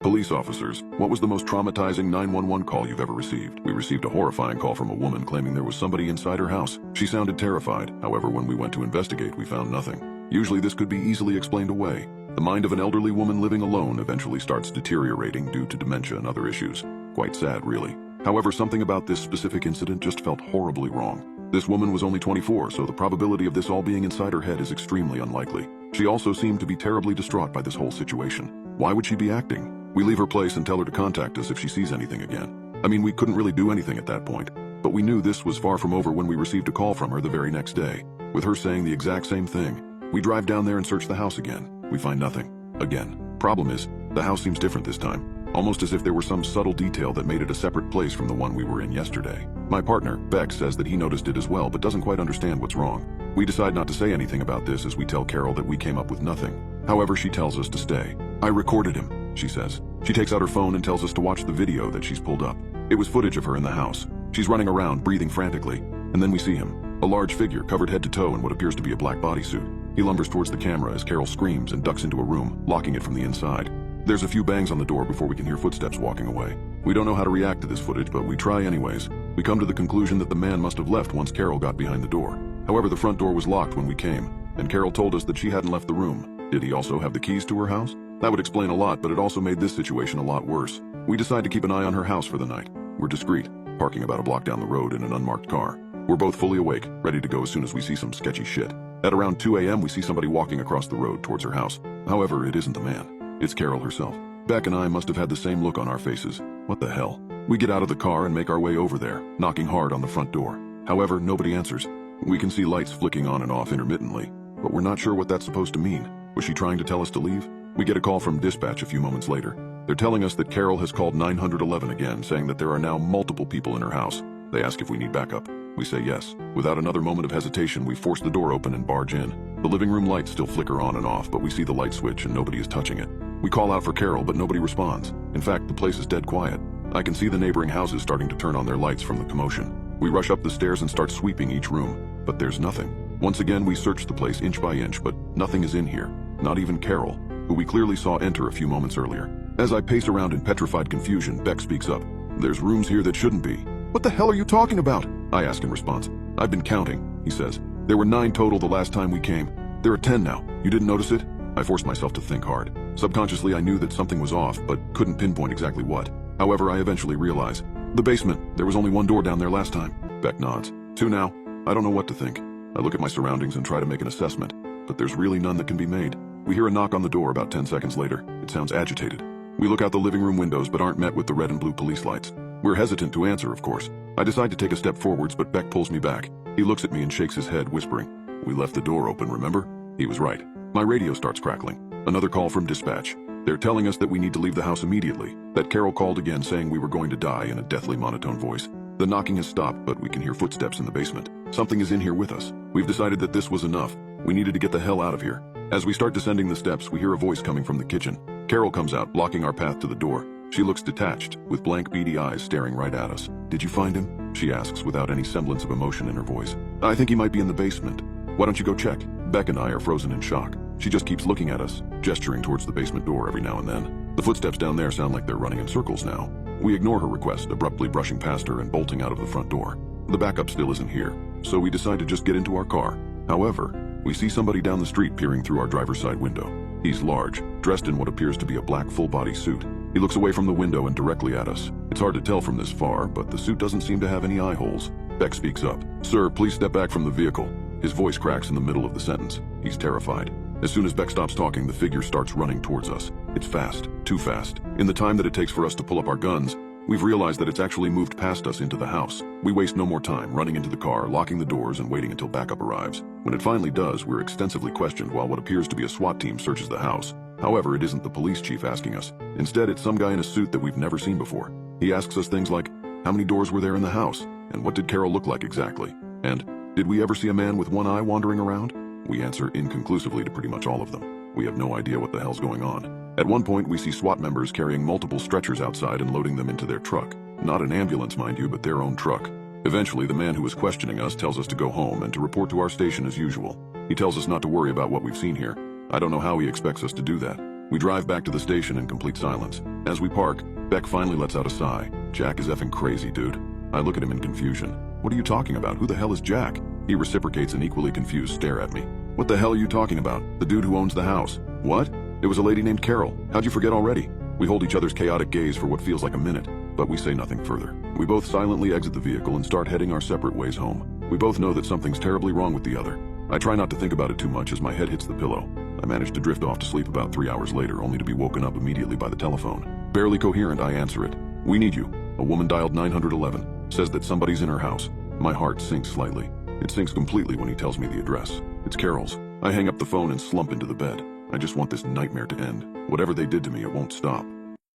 Police officers, what was the most traumatizing 911 call you've ever received? We received a horrifying call from a woman claiming there was somebody inside her house. She sounded terrified. However, when we went to investigate, we found nothing. Usually this could be easily explained away. The mind of an elderly woman living alone eventually starts deteriorating due to dementia and other issues. Quite sad, really. However, something about this specific incident just felt horribly wrong. This woman was only 24, so the probability of this all being inside her head is extremely unlikely. She also seemed to be terribly distraught by this whole situation. Why would she be acting? We leave her place and tell her to contact us if she sees anything again. I mean, we couldn't really do anything at that point, but we knew this was far from over when we received a call from her the very next day, with her saying the exact same thing. We drive down there and search the house again. We find nothing. Again. Problem is, the house seems different this time, almost as if there were some subtle detail that made it a separate place from the one we were in yesterday. My partner, Beck, says that he noticed it as well but doesn't quite understand what's wrong. We decide not to say anything about this as we tell Carol that we came up with nothing. However, she tells us to stay. I recorded him, she says. She takes out her phone and tells us to watch the video that she's pulled up. It was footage of her in the house. She's running around, breathing frantically, and then we see him. A large figure covered head to toe in what appears to be a black bodysuit. He lumbers towards the camera as Carol screams and ducks into a room, locking it from the inside. There's a few bangs on the door before we can hear footsteps walking away. We don't know how to react to this footage, but we try anyways. We come to the conclusion that the man must have left once Carol got behind the door. However, the front door was locked when we came, and Carol told us that she hadn't left the room. Did he also have the keys to her house? That would explain a lot, but it also made this situation a lot worse. We decide to keep an eye on her house for the night. We're discreet, parking about a block down the road in an unmarked car. We're both fully awake, ready to go as soon as we see some sketchy shit. At around 2 a.m. we see somebody walking across the road towards her house. However, it isn't the man. It's Carol herself. Beck and I must have had the same look on our faces. What the hell? We get out of the car and make our way over there, knocking hard on the front door. However, nobody answers. We can see lights flicking on and off intermittently, but we're not sure what that's supposed to mean. Was she trying to tell us to leave? We get a call from dispatch a few moments later. They're telling us that Carol has called 911 again, saying that there are now multiple people in her house. They ask if we need backup. We say yes. Without another moment of hesitation, we force the door open and barge in. The living room lights still flicker on and off, but we see the light switch and nobody is touching it. We call out for Carol, but nobody responds. In fact, the place is dead quiet. I can see the neighboring houses starting to turn on their lights from the commotion. We rush up the stairs and start sweeping each room, but there's nothing. Once again, we search the place inch by inch, but nothing is in here. Not even Carol, who we clearly saw enter a few moments earlier. As I pace around in petrified confusion, Beck speaks up. There's rooms here that shouldn't be. What the hell are you talking about? I ask in response. I've been counting, he says. There were 9 total the last time we came. There are 10 now. You didn't notice it? I forced myself to think hard. Subconsciously, I knew that something was off, but couldn't pinpoint exactly what. However, I eventually realize. The basement. There was only 1 door down there last time. Beck nods. 2 now. I don't know what to think. I look at my surroundings and try to make an assessment, but there's really none that can be made. We hear a knock on the door about 10 seconds later. It sounds agitated. We look out the living room windows but aren't met with the red and blue police lights. We're hesitant to answer, of course. I decide to take a step forwards, but Beck pulls me back. He looks at me and shakes his head, whispering, "We left the door open, remember?" He was right. My radio starts crackling. Another call from dispatch. They're telling us that we need to leave the house immediately, that Carol called again saying we were going to die in a deathly monotone voice. The knocking has stopped, but we can hear footsteps in the basement. Something is in here with us. We've decided that this was enough. We needed to get the hell out of here. As we start descending the steps, we hear a voice coming from the kitchen. Carol comes out, blocking our path to the door. She looks detached, with blank, beady eyes staring right at us. "Did you find him?" she asks without any semblance of emotion in her voice. "I think he might be in the basement. Why don't you go check?" Beck and I are frozen in shock. She just keeps looking at us, gesturing towards the basement door every now and then. The footsteps down there sound like they're running in circles now. We ignore her request, abruptly brushing past her and bolting out of the front door. The backup still isn't here, so we decide to just get into our car. However, we see somebody down the street peering through our driver's side window. He's large, dressed in what appears to be a black full-body suit. He looks away from the window and directly at us. It's hard to tell from this far, but the suit doesn't seem to have any eye holes. Beck speaks up. "Sir, please step back from the vehicle." His voice cracks in the middle of the sentence. He's terrified. As soon as Beck stops talking, the figure starts running towards us. It's fast, too fast. In the time that it takes for us to pull up our guns, we've realized that it's actually moved past us into the house. We waste no more time running into the car, locking the doors, and waiting until backup arrives. When it finally does, we're extensively questioned while what appears to be a SWAT team searches the house. However, it isn't the police chief asking us. Instead, it's some guy in a suit that we've never seen before. He asks us things like, how many doors were there in the house? And what did Carol look like exactly? And, did we ever see a man with one eye wandering around? We answer inconclusively to pretty much all of them. We have no idea what the hell's going on. At one point, we see SWAT members carrying multiple stretchers outside and loading them into their truck. Not an ambulance, mind you, but their own truck. Eventually, the man who is questioning us tells us to go home and to report to our station as usual. He tells us not to worry about what we've seen here. I don't know how he expects us to do that. We drive back to the station in complete silence. As we park, Beck finally lets out a sigh. Jack is effing crazy, dude. I look at him in confusion. What are you talking about? Who the hell is Jack? He reciprocates an equally confused stare at me. What the hell are you talking about? The dude who owns the house. What? It was a lady named Carol. How'd you forget already? We hold each other's chaotic gaze for what feels like a minute, but we say nothing further. We both silently exit the vehicle and start heading our separate ways home. We both know that something's terribly wrong with the other. I try not to think about it too much as my head hits the pillow. I manage to drift off to sleep about 3 hours later, only to be woken up immediately by the telephone. Barely coherent, I answer it. We need you. A woman dialed 911. Says that somebody's in her house. My heart sinks slightly. It sinks completely when he tells me the address. It's Carol's. I hang up the phone and slump into the bed. I just want this nightmare to end. Whatever they did to me, it won't stop.